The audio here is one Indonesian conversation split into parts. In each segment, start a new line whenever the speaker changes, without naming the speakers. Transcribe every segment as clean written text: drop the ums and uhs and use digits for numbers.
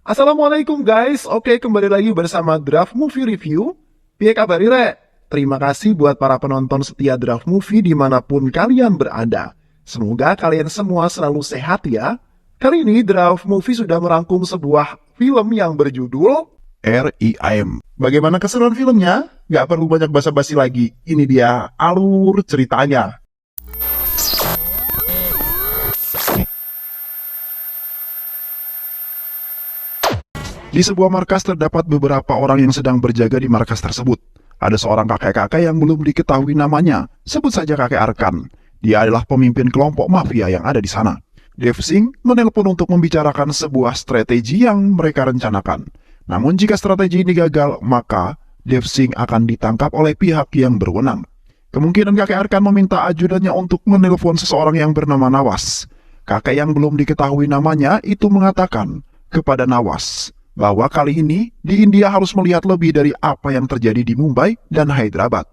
Assalamualaikum guys, oke kembali lagi bersama Draft Movie Review. Piye kabar Re? Terima kasih buat para penonton setia Draft Movie dimanapun kalian berada. Semoga kalian semua selalu sehat ya. Kali ini Draft Movie sudah merangkum sebuah film yang berjudul R.I.M. Bagaimana keseruan filmnya? Gak perlu banyak basa-basi lagi, ini dia alur ceritanya. Di sebuah markas terdapat beberapa orang yang sedang berjaga di markas tersebut. Ada seorang kakek-kakek yang belum diketahui namanya, sebut saja kakek Arkan. Dia adalah pemimpin kelompok mafia yang ada di sana. Dev Singh menelpon untuk membicarakan sebuah strategi yang mereka rencanakan. Namun jika strategi ini gagal, maka Dev Singh akan ditangkap oleh pihak yang berwenang. Kemungkinan kakek Arkan meminta ajudannya untuk menelpon seseorang yang bernama Nawas. Kakek yang belum diketahui namanya itu mengatakan kepada Nawas bahwa kali ini di India harus melihat lebih dari apa yang terjadi di Mumbai dan Hyderabad.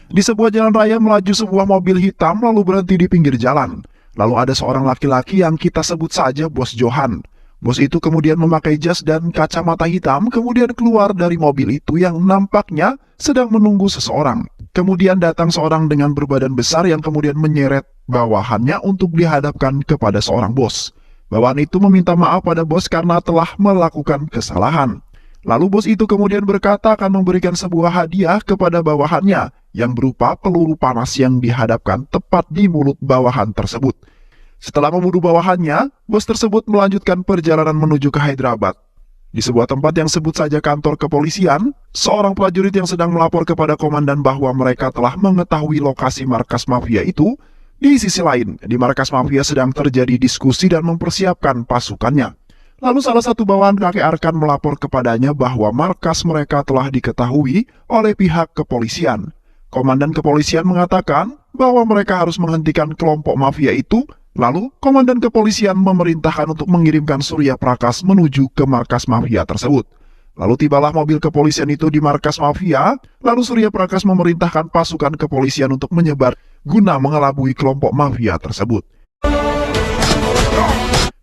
Di sebuah jalan raya melaju sebuah mobil hitam lalu berhenti di pinggir jalan. Lalu ada seorang laki-laki yang kita sebut saja Bos Johan. Bos itu kemudian memakai jas dan kacamata hitam kemudian keluar dari mobil itu yang nampaknya sedang menunggu seseorang. Kemudian datang seorang dengan berbadan besar yang kemudian menyeret bawahannya untuk dihadapkan kepada seorang bos. Bawahan itu meminta maaf pada bos karena telah melakukan kesalahan. Lalu bos itu kemudian berkata akan memberikan sebuah hadiah kepada bawahannya yang berupa peluru panas yang dihadapkan tepat di mulut bawahan tersebut. Setelah membunuh bawahannya, bos tersebut melanjutkan perjalanan menuju ke Hyderabad. Di sebuah tempat yang sebut saja kantor kepolisian, seorang prajurit yang sedang melapor kepada komandan bahwa mereka telah mengetahui lokasi markas mafia itu. Di sisi lain, di markas mafia sedang terjadi diskusi dan mempersiapkan pasukannya. Lalu salah satu bawahan kakek Arkan melapor kepadanya bahwa markas mereka telah diketahui oleh pihak kepolisian. Komandan kepolisian mengatakan bahwa mereka harus menghentikan kelompok mafia itu. Lalu, komandan kepolisian memerintahkan untuk mengirimkan Surya Prakash menuju ke markas mafia tersebut. Lalu tibalah mobil kepolisian itu di markas mafia, lalu Surya Prakash memerintahkan pasukan kepolisian untuk menyebar guna mengelabui kelompok mafia tersebut.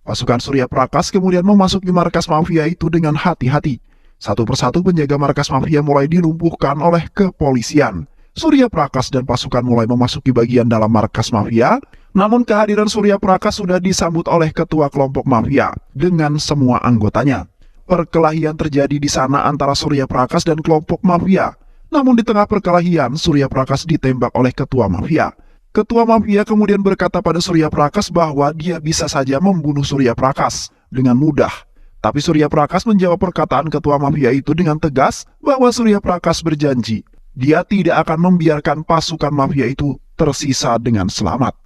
Pasukan Surya Prakash kemudian memasuki markas mafia itu dengan hati-hati. Satu persatu penjaga markas mafia mulai dilumpuhkan oleh kepolisian. Surya Prakash dan pasukan mulai memasuki bagian dalam markas mafia, namun kehadiran Surya Prakash sudah disambut oleh ketua kelompok mafia dengan semua anggotanya. Perkelahian terjadi di sana antara Surya Prakash dan kelompok mafia. Namun di tengah perkelahian, Surya Prakash ditembak oleh ketua mafia. Ketua mafia kemudian berkata pada Surya Prakash bahwa dia bisa saja membunuh Surya Prakash dengan mudah. Tapi Surya Prakash menjawab perkataan ketua mafia itu dengan tegas bahwa Surya Prakash berjanji dia tidak akan membiarkan pasukan mafia itu tersisa dengan selamat.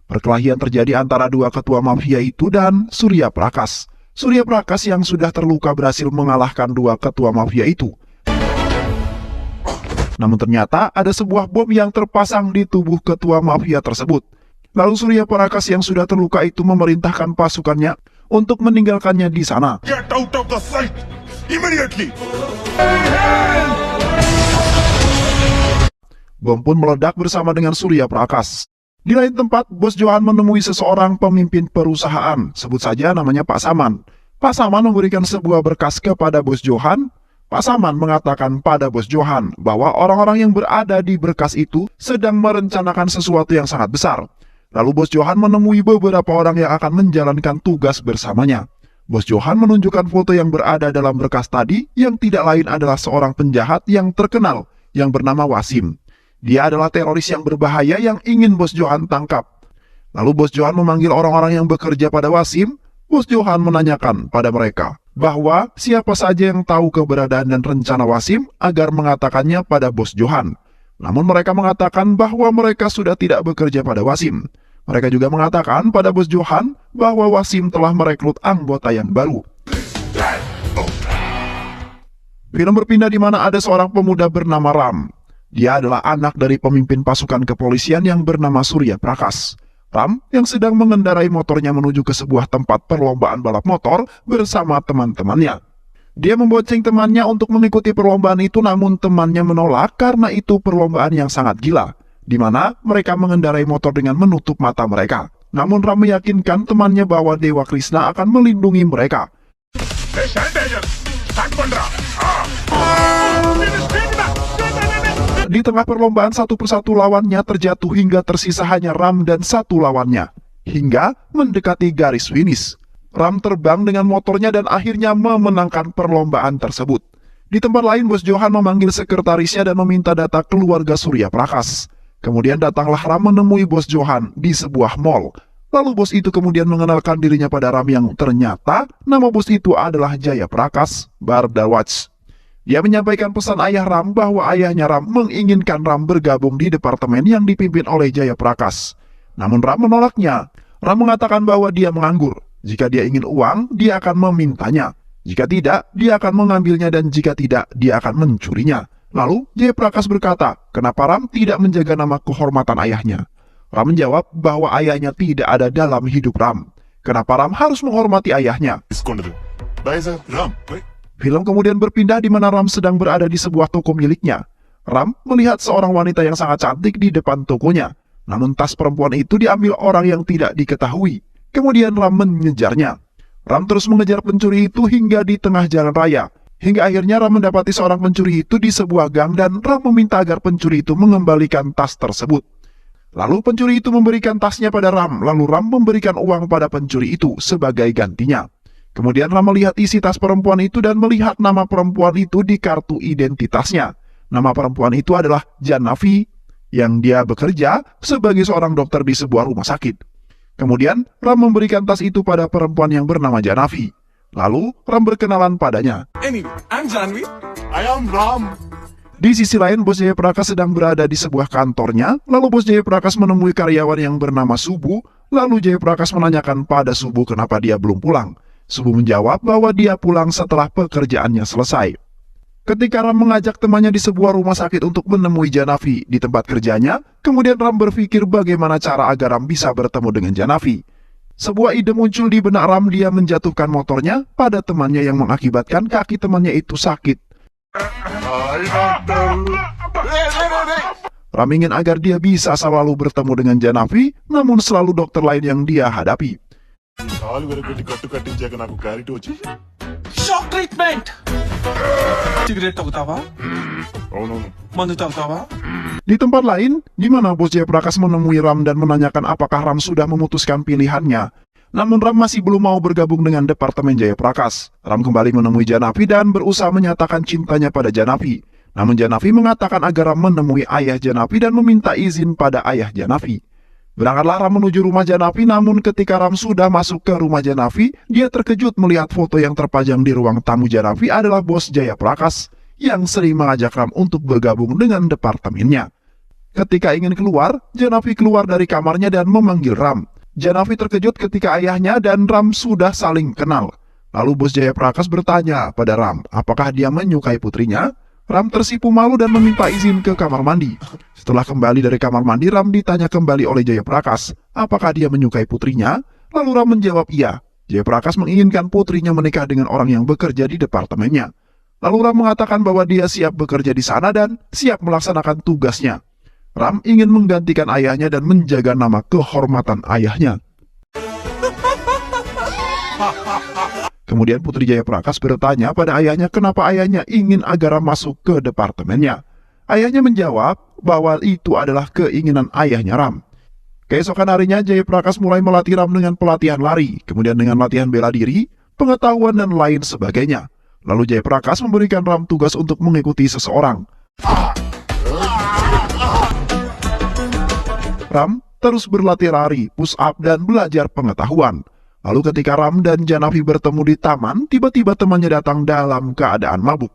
Perkelahian terjadi antara dua ketua mafia itu dan Surya Prakash. Surya Prakash yang sudah terluka berhasil mengalahkan dua ketua mafia itu. Namun ternyata ada sebuah bom yang terpasang di tubuh ketua mafia tersebut. Lalu Surya Prakash yang sudah terluka itu memerintahkan pasukannya untuk meninggalkannya di sana.
Get out of the sight immediately.
Bom pun meledak bersama dengan Surya Prakash. Di lain tempat, Bos Johan menemui seseorang pemimpin perusahaan, sebut saja namanya Pak Saman. Pak Saman memberikan sebuah berkas kepada Bos Johan. Pak Saman mengatakan pada Bos Johan bahwa orang-orang yang berada di berkas itu sedang merencanakan sesuatu yang sangat besar. Lalu Bos Johan menemui beberapa orang yang akan menjalankan tugas bersamanya. Bos Johan menunjukkan foto yang berada dalam berkas tadi yang tidak lain adalah seorang penjahat yang terkenal yang bernama Wasim. Dia adalah teroris yang berbahaya yang ingin Bos Johan tangkap. Lalu Bos Johan memanggil orang-orang yang bekerja pada Wasim. Bos Johan menanyakan pada mereka bahwa siapa saja yang tahu keberadaan dan rencana Wasim agar mengatakannya pada Bos Johan. Namun mereka mengatakan bahwa mereka sudah tidak bekerja pada Wasim. Mereka juga mengatakan pada Bos Johan bahwa Wasim telah merekrut anggota yang baru. Film berpindah di mana ada seorang pemuda bernama Ram. Dia adalah anak dari pemimpin pasukan kepolisian yang bernama Surya Prakash. Ram yang sedang mengendarai motornya menuju ke sebuah tempat perlombaan balap motor bersama teman-temannya. Dia membonceng temannya untuk mengikuti perlombaan itu, namun temannya menolak karena itu perlombaan yang sangat gila, di mana mereka mengendarai motor dengan menutup mata mereka. Namun Ram meyakinkan temannya bahwa Dewa Krishna akan melindungi mereka.
Hey, sanitizer! Start pandra!
Di tengah perlombaan satu persatu lawannya terjatuh hingga tersisa hanya Ram dan satu lawannya. Hingga mendekati garis finish. Ram terbang dengan motornya dan akhirnya memenangkan perlombaan tersebut. Di tempat lain, Bos Johan memanggil sekretarisnya dan meminta data keluarga Surya Prakash. Kemudian datanglah Ram menemui Bos Johan di sebuah mall. Lalu bos itu kemudian mengenalkan dirinya pada Ram yang ternyata nama bos itu adalah Jaya Prakash Bardawaj. Dia menyampaikan pesan ayah Ram bahwa ayahnya Ram menginginkan Ram bergabung di departemen yang dipimpin oleh Jaya Prakash. Namun Ram menolaknya. Ram mengatakan bahwa dia menganggur. Jika dia ingin uang, dia akan memintanya. Jika tidak, dia akan mengambilnya dan jika tidak, dia akan mencurinya. Lalu Jaya Prakash berkata, kenapa Ram tidak menjaga nama kehormatan ayahnya? Ram menjawab bahwa ayahnya tidak ada dalam hidup Ram. Kenapa Ram harus menghormati ayahnya? Film kemudian berpindah di mana Ram sedang berada di sebuah toko miliknya. Ram melihat seorang wanita yang sangat cantik di depan tokonya. Namun tas perempuan itu diambil orang yang tidak diketahui. Kemudian Ram mengejarnya. Ram terus mengejar pencuri itu hingga di tengah jalan raya. Hingga akhirnya Ram mendapati seorang pencuri itu di sebuah gang dan Ram meminta agar pencuri itu mengembalikan tas tersebut. Lalu pencuri itu memberikan tasnya pada Ram, lalu Ram memberikan uang pada pencuri itu sebagai gantinya. Kemudian Ram melihat isi tas perempuan itu dan melihat nama perempuan itu di kartu identitasnya. Nama perempuan itu adalah Janavi, yang dia bekerja sebagai seorang dokter di sebuah rumah sakit. Kemudian Ram memberikan tas itu pada perempuan yang bernama Janavi. Lalu Ram berkenalan padanya.
Anyway, I'm Janvi.
I am Ram.
Di sisi lain, Bos Jaya Prakash sedang berada di sebuah kantornya. Lalu Bos Jaya Prakash menemui karyawan yang bernama Subu. Lalu Jaya Prakash menanyakan pada Subu kenapa dia belum pulang. Subu menjawab bahwa dia pulang setelah pekerjaannya selesai. Ketika Ram mengajak temannya di sebuah rumah sakit untuk menemui Janavi di tempat kerjanya, kemudian Ram berpikir bagaimana cara agar Ram bisa bertemu dengan Janavi. Sebuah ide muncul di benak Ram, dia menjatuhkan motornya pada temannya yang mengakibatkan kaki temannya itu sakit. Ram ingin agar dia bisa selalu bertemu dengan Janavi, namun selalu dokter lain yang dia hadapi.
Shock treatment. Cigarette తాగుతావా? మందు తాగుతావా?
Di tempat lain, di mana Bos Jaya Prakash menemui Ram dan menanyakan apakah Ram sudah memutuskan pilihannya. Namun Ram masih belum mau bergabung dengan Departemen Jaya Prakash. Ram kembali menemui Janavi dan berusaha menyatakan cintanya pada Janavi. Namun Janavi mengatakan agar Ram menemui ayah Janavi dan meminta izin pada ayah Janavi. Berangkatlah Ram menuju rumah Janavi, namun ketika Ram sudah masuk ke rumah Janavi, dia terkejut melihat foto yang terpajang di ruang tamu Janavi adalah Bos Jaya Prakash yang sering mengajak Ram untuk bergabung dengan departemennya. Ketika ingin keluar, Janavi keluar dari kamarnya dan memanggil Ram. Janavi terkejut ketika ayahnya dan Ram sudah saling kenal. Lalu Bos Jaya Prakash bertanya pada Ram, apakah dia menyukai putrinya? Ram tersipu malu dan meminta izin ke kamar mandi. Setelah kembali dari kamar mandi, Ram ditanya kembali oleh Jaya Prakash, apakah dia menyukai putrinya? Lalu Ram menjawab iya. Jaya Prakash menginginkan putrinya menikah dengan orang yang bekerja di departemennya. Lalu Ram mengatakan bahwa dia siap bekerja di sana dan siap melaksanakan tugasnya. Ram ingin menggantikan ayahnya dan menjaga nama kehormatan ayahnya. Kemudian Putri Jaya Prakash bertanya pada ayahnya kenapa ayahnya ingin agar Ram masuk ke departemennya. Ayahnya menjawab bahwa itu adalah keinginan ayahnya Ram. Keesokan harinya Jaya Prakash mulai melatih Ram dengan pelatihan lari, kemudian dengan latihan bela diri, pengetahuan dan lain sebagainya. Lalu Jaya Prakash memberikan Ram tugas untuk mengikuti seseorang. Ram terus berlatih lari, push up dan belajar pengetahuan. Lalu ketika Ram dan Janavi bertemu di taman, tiba-tiba temannya datang dalam keadaan mabuk.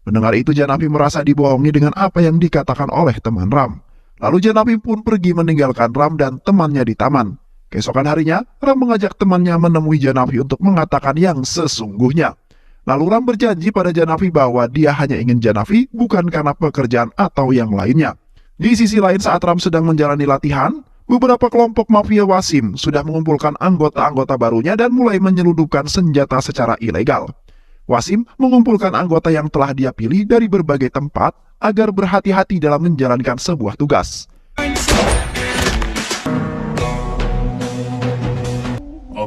Mendengar itu Janavi merasa dibohongi dengan apa yang dikatakan oleh teman Ram. Lalu Janavi pun pergi meninggalkan Ram dan temannya di taman. Keesokan harinya, Ram mengajak temannya menemui Janavi untuk mengatakan yang sesungguhnya. Lalu Ram berjanji pada Janavi bahwa dia hanya ingin Janavi bukan karena pekerjaan atau yang lainnya. Di sisi lain saat Ram sedang menjalani latihan, beberapa kelompok mafia Wasim sudah mengumpulkan anggota-anggota barunya dan mulai menyelundupkan senjata secara ilegal. Wasim mengumpulkan anggota yang telah dia pilih dari berbagai tempat agar berhati-hati dalam menjalankan sebuah tugas.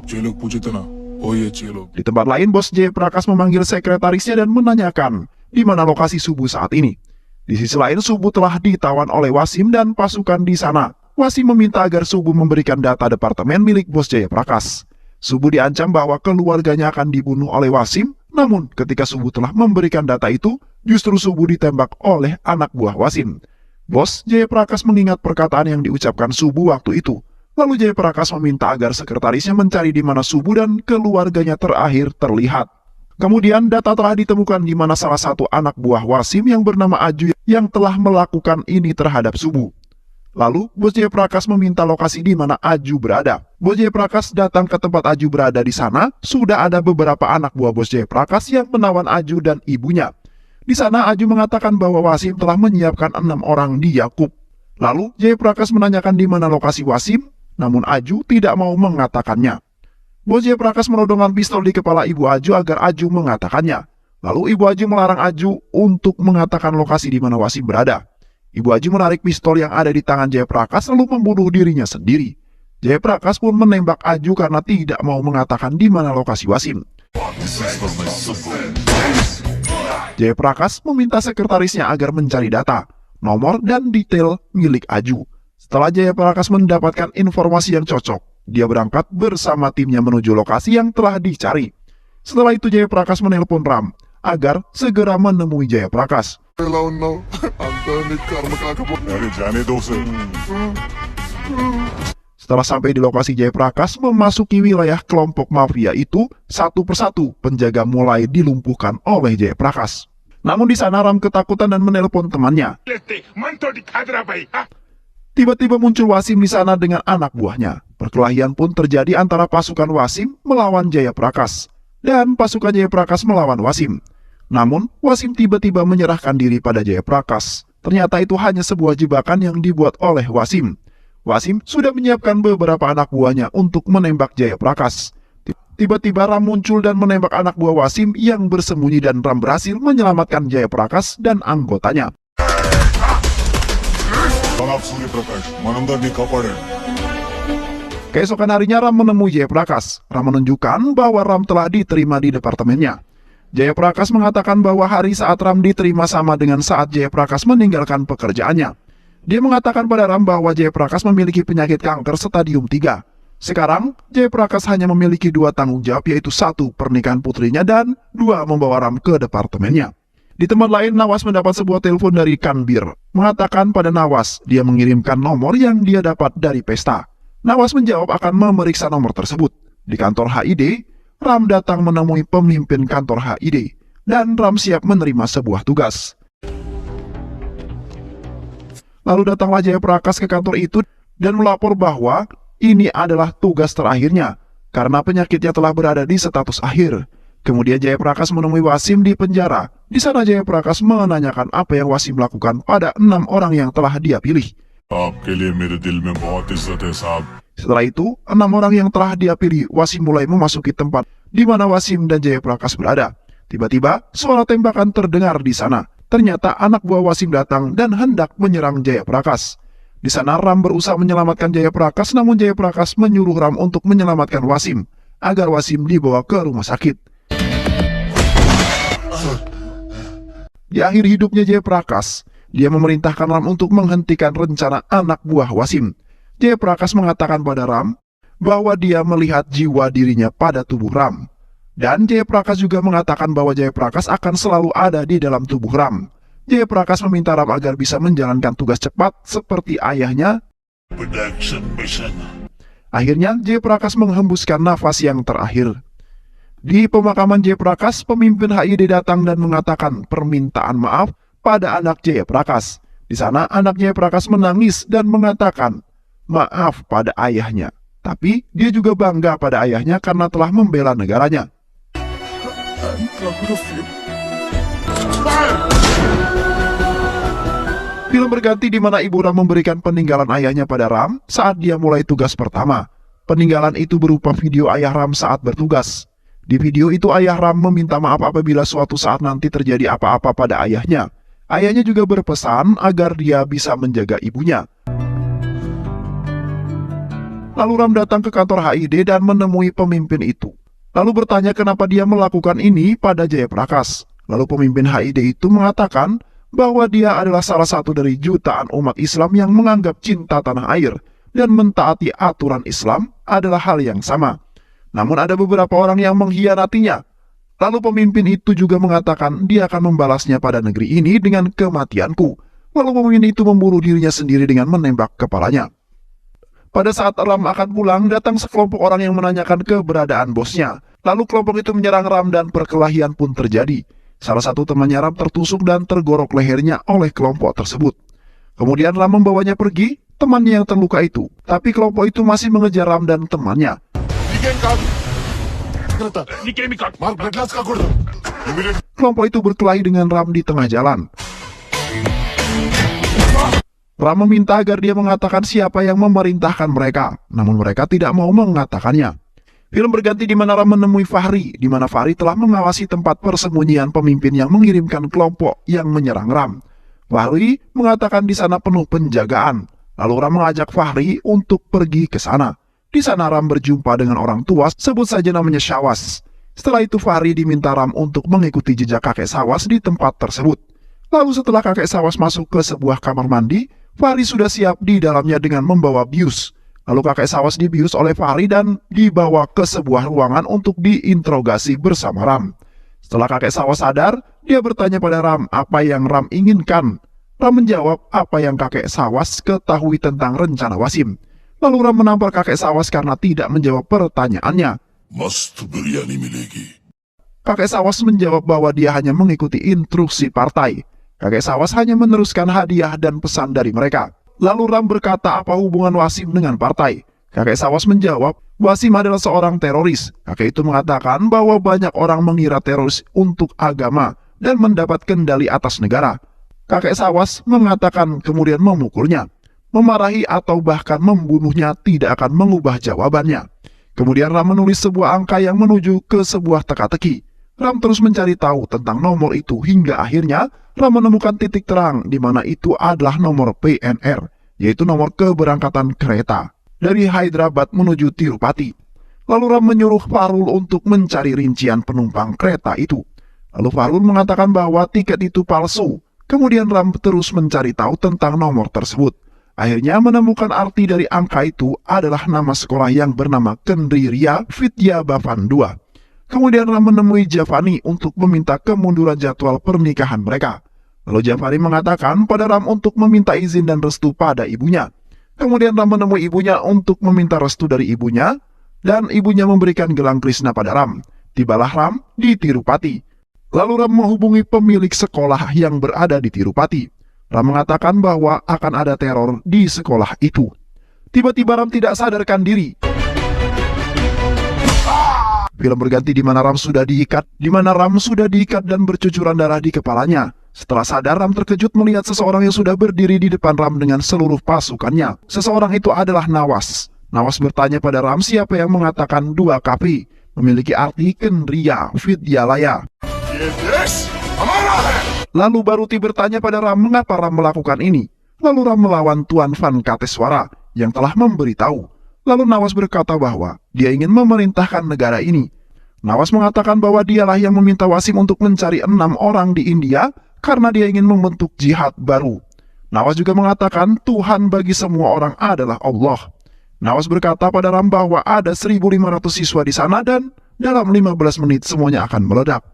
Jeluk Pujitana. Oh iya Jeluk.
Di tempat lain, Bos Jayaprakash memanggil sekretarisnya dan menanyakan di mana lokasi Subu saat ini. Di sisi lain, Subu telah ditawan oleh Wasim dan pasukan di sana. Wasim meminta agar Subu memberikan data departemen milik Bos Jayaprakash. Subu diancam bahwa keluarganya akan dibunuh oleh Wasim, namun ketika Subu telah memberikan data itu, justru Subu ditembak oleh anak buah Wasim. Bos Jayaprakash mengingat perkataan yang diucapkan Subu waktu itu. Lalu Jayaprakash meminta agar sekretarisnya mencari di mana Subu dan keluarganya terakhir terlihat. Kemudian data telah ditemukan di mana salah satu anak buah Wasim yang bernama Aju yang telah melakukan ini terhadap Subu. Lalu, Bos Jayaprakash meminta lokasi di mana Aju berada. Bos Jayaprakash datang ke tempat Aju berada di sana. Sudah ada beberapa anak buah Bos Jayaprakash yang menawan Aju dan ibunya. Di sana, Aju mengatakan bahwa Wasim telah menyiapkan 6 orang di Yakub. Lalu, Jayaprakash menanyakan di mana lokasi Wasim, namun Aju tidak mau mengatakannya. Bos Jayaprakash menodongkan pistol di kepala ibu Aju agar Aju mengatakannya. Lalu ibu Aju melarang Aju untuk mengatakan lokasi di mana Wasim berada. Ibu Aju menarik pistol yang ada di tangan Jayaprakash lalu membunuh dirinya sendiri. Jayaprakash pun menembak Aju karena tidak mau mengatakan di mana lokasi Wasim. Jayaprakash meminta sekretarisnya agar mencari data, nomor, dan detail milik Aju. Setelah Jayaprakash mendapatkan informasi yang cocok, dia berangkat bersama timnya menuju lokasi yang telah dicari. Setelah itu Jayaprakash menelpon Ram agar segera menemui Jayaprakash.
Dari Jani dosa.
Setelah sampai di lokasi, Jayaprakash memasuki wilayah kelompok mafia itu satu persatu. Penjaga mulai dilumpuhkan oleh Jayaprakash. Namun di sana Ram ketakutan dan menelpon temannya. Tiba-tiba muncul Wasim di sana dengan anak buahnya. Perkelahian pun terjadi antara pasukan Wasim melawan Jayaprakash dan pasukan Jayaprakash melawan Wasim. Namun, Wasim tiba-tiba menyerahkan diri pada Jayaprakash. Ternyata itu hanya sebuah jebakan yang dibuat oleh Wasim. Wasim sudah menyiapkan beberapa anak buahnya untuk menembak Jayaprakash. Tiba-tiba Ram muncul dan menembak anak buah Wasim yang bersembunyi dan Ram berhasil menyelamatkan Jayaprakash dan anggotanya. Keesokan harinya Ram menemui Jayaprakash. Ram menunjukkan bahwa Ram telah diterima di departemennya. Jayaprakash mengatakan bahwa hari saat Ram diterima sama dengan saat Jayaprakash meninggalkan pekerjaannya. Dia mengatakan pada Ram bahwa Jayaprakash memiliki penyakit kanker stadium 3. Sekarang, Jayaprakash hanya memiliki 2 tanggung jawab, yaitu 1 pernikahan putrinya dan 2 membawa Ram ke departemennya. Di tempat lain, Nawas mendapat sebuah telepon dari Kanbir. Mengatakan pada Nawas, dia mengirimkan nomor yang dia dapat dari pesta. Nawas menjawab akan memeriksa nomor tersebut. Di kantor HID, Ram datang menemui pemimpin kantor HID, dan Ram siap menerima sebuah tugas. Lalu datanglah Jayaprakash ke kantor itu dan melapor bahwa ini adalah tugas terakhirnya, karena penyakitnya telah berada di status akhir. Kemudian Jayaprakash menemui Wasim di penjara. Di sana Jayaprakash menanyakan apa yang Wasim lakukan pada 6 orang yang telah dia pilih. Setelah itu, 6 orang yang telah dia pilih, Wasim mulai memasuki tempat di mana Wasim dan Jayaprakash berada. Tiba-tiba, suara tembakan terdengar di sana. Ternyata anak buah Wasim datang dan hendak menyerang Jayaprakash. Di sana Ram berusaha menyelamatkan Jayaprakash, namun Jayaprakash menyuruh Ram untuk menyelamatkan Wasim, agar Wasim dibawa ke rumah sakit. Di akhir hidupnya Jayaprakash, dia memerintahkan Ram untuk menghentikan rencana anak buah Wasim. Jayaprakash mengatakan pada Ram bahwa dia melihat jiwa dirinya pada tubuh Ram. Dan Jayaprakash juga mengatakan bahwa Jayaprakash akan selalu ada di dalam tubuh Ram. Jayaprakash meminta Ram agar bisa menjalankan tugas cepat seperti ayahnya. Akhirnya Jayaprakash menghembuskan nafas yang terakhir. Di pemakaman Jayaprakash, pemimpin HID datang dan mengatakan permintaan maaf pada anak Jayaprakash. Di sana anak Jayaprakash menangis dan mengatakan maaf pada ayahnya. Tapi dia juga bangga pada ayahnya karena telah membela negaranya. Film berganti di mana Ibu Ram memberikan peninggalan ayahnya pada Ram saat dia mulai tugas pertama. Peninggalan itu berupa video ayah Ram saat bertugas. Di video itu ayah Ram meminta maaf apabila suatu saat nanti terjadi apa-apa pada ayahnya. Ayahnya juga berpesan agar dia bisa menjaga ibunya. Lalu Ram datang ke kantor HID dan menemui pemimpin itu. Lalu bertanya kenapa dia melakukan ini pada Jayaprakash. Lalu pemimpin HID itu mengatakan bahwa dia adalah salah satu dari jutaan umat Islam yang menganggap cinta tanah air dan mentaati aturan Islam adalah hal yang sama. Namun ada beberapa orang yang mengkhianatinya. Lalu pemimpin itu juga mengatakan dia akan membalasnya pada negeri ini dengan kematianku. Lalu pemimpin itu membunuh dirinya sendiri dengan menembak kepalanya. Pada saat Ram akan pulang, datang sekelompok orang yang menanyakan keberadaan bosnya. Lalu kelompok itu menyerang Ram dan perkelahian pun terjadi. Salah satu temannya Ram tertusuk dan tergorok lehernya oleh kelompok tersebut. Kemudian Ram membawanya pergi, temannya yang terluka itu. Tapi kelompok itu masih mengejar Ram dan temannya. Kelompok itu berkelahi dengan Ram di tengah jalan. Ram meminta agar dia mengatakan siapa yang memerintahkan mereka, namun mereka tidak mau mengatakannya. Film berganti di mana Ram menemui Fahri, di mana Fahri telah mengawasi tempat persembunyian pemimpin yang mengirimkan kelompok yang menyerang Ram. Fahri mengatakan di sana penuh penjagaan. Lalu Ram mengajak Fahri untuk pergi ke sana. Di sana Ram berjumpa dengan orang tua, sebut saja namanya Syawas. Setelah itu Fahri diminta Ram untuk mengikuti jejak kakek Syawas di tempat tersebut. Lalu setelah kakek Syawas masuk ke sebuah kamar mandi, Fahri sudah siap di dalamnya dengan membawa bius. Lalu kakek Syawas dibius oleh Fahri dan dibawa ke sebuah ruangan untuk diinterogasi bersama Ram. Setelah kakek Syawas sadar, dia bertanya pada Ram apa yang Ram inginkan. Ram menjawab apa yang kakek Syawas ketahui tentang rencana Wasim. Lalu Ram menampar kakek Syawas karena tidak menjawab pertanyaannya. Kakek Syawas menjawab bahwa dia hanya mengikuti instruksi partai. Kakek Syawas hanya meneruskan hadiah dan pesan dari mereka. Lalu Ram berkata apa hubungan Wasim dengan partai. Kakek Syawas menjawab, Wasim adalah seorang teroris. Kakek itu mengatakan bahwa banyak orang mengira teroris untuk agama dan mendapat kendali atas negara. Kakek Syawas mengatakan kemudian memukulnya. Memarahi atau bahkan membunuhnya tidak akan mengubah jawabannya. Kemudian Ram menulis sebuah angka yang menuju ke sebuah teka-teki. Ram terus mencari tahu tentang nomor itu hingga akhirnya Ram menemukan titik terang di mana itu adalah nomor PNR, yaitu nomor keberangkatan kereta dari Hyderabad menuju Tirupati. Lalu Ram menyuruh Farul untuk mencari rincian penumpang kereta itu. Lalu Farul mengatakan bahwa tiket itu palsu. Kemudian Ram terus mencari tahu tentang nomor tersebut. Akhirnya menemukan arti dari angka itu adalah nama sekolah yang bernama Kendriya Vidya Bhavan 2. Kemudian Ram menemui Javani untuk meminta kemunduran jadwal pernikahan mereka. Lalu Javani mengatakan pada Ram untuk meminta izin dan restu pada ibunya. Kemudian Ram menemui ibunya untuk meminta restu dari ibunya, dan ibunya memberikan gelang Krishna pada Ram. Tibalah Ram di Tirupati. Lalu Ram menghubungi pemilik sekolah yang berada di Tirupati. Ram mengatakan bahwa akan ada teror di sekolah itu. Tiba-tiba Ram tidak sadarkan diri. Film berganti di mana Ram sudah diikat dan bercucuran darah di kepalanya. Setelah sadar, Ram terkejut melihat seseorang yang sudah berdiri di depan Ram dengan seluruh pasukannya. Seseorang itu adalah Nawas. Nawas bertanya pada Ram siapa yang mengatakan 2 kapi, memiliki arti Kendriya Vidyalaya. Lalu Baruti bertanya pada Ram mengapa Ram melakukan ini. Lalu Ram melawan Tuan Van Kateswara yang telah memberitahu. Lalu Nawas berkata bahwa dia ingin memerintahkan negara ini. Nawas mengatakan bahwa dialah yang meminta Wasim untuk mencari 6 orang di India karena dia ingin membentuk jihad baru. Nawas juga mengatakan Tuhan bagi semua orang adalah Allah. Nawas berkata pada Ram bahwa ada 1.500 siswa di sana dan dalam 15 menit semuanya akan meledak.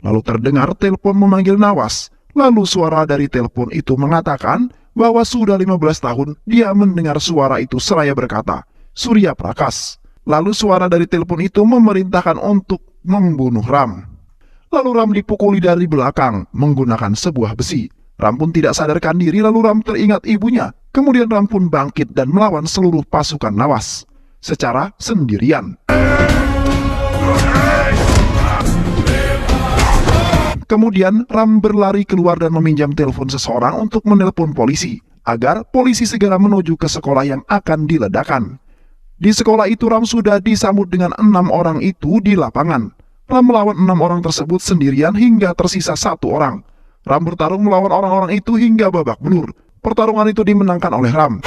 Lalu terdengar telepon memanggil Nawas. Lalu suara dari telepon itu mengatakan bahwa sudah 15 tahun dia mendengar suara itu seraya berkata, Surya Prakash. Lalu suara dari telepon itu memerintahkan untuk membunuh Ram. Lalu Ram dipukuli dari belakang menggunakan sebuah besi. Ram pun tidak sadarkan diri, lalu Ram teringat ibunya. Kemudian Ram pun bangkit dan melawan seluruh pasukan Nawas secara sendirian. Kemudian Ram berlari keluar dan meminjam telepon seseorang untuk menelpon polisi, agar polisi segera menuju ke sekolah yang akan diledakkan. Di sekolah itu Ram sudah disambut dengan 6 orang itu di lapangan. Ram melawan 6 orang tersebut sendirian hingga tersisa 1 orang. Ram bertarung melawan orang-orang itu hingga babak belur. Pertarungan itu dimenangkan oleh Ram.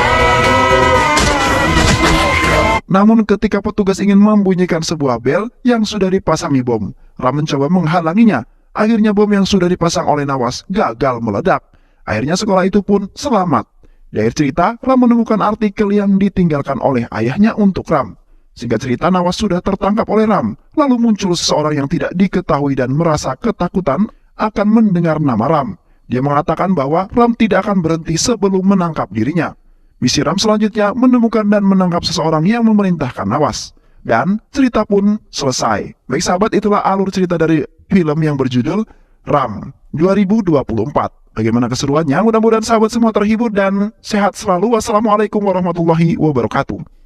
Namun ketika petugas ingin membunyikan sebuah bel yang sudah dipasangi bom, Ram mencoba menghalanginya. Akhirnya bom yang sudah dipasang oleh Nawas gagal meledak. Akhirnya sekolah itu pun selamat. Di akhir cerita, Ram menemukan artikel yang ditinggalkan oleh ayahnya untuk Ram. Singkat cerita, Nawas sudah tertangkap oleh Ram. Lalu muncul seseorang yang tidak diketahui dan merasa ketakutan akan mendengar nama Ram. Dia mengatakan bahwa Ram tidak akan berhenti sebelum menangkap dirinya. Misi Ram selanjutnya menemukan dan menangkap seseorang yang memerintahkan Nawas. Dan cerita pun selesai. Baik sahabat, itulah alur cerita dari film yang berjudul Ram 2024. Bagaimana keseruannya? Mudah-mudahan sahabat semua terhibur dan sehat selalu. Wassalamualaikum warahmatullahi wabarakatuh.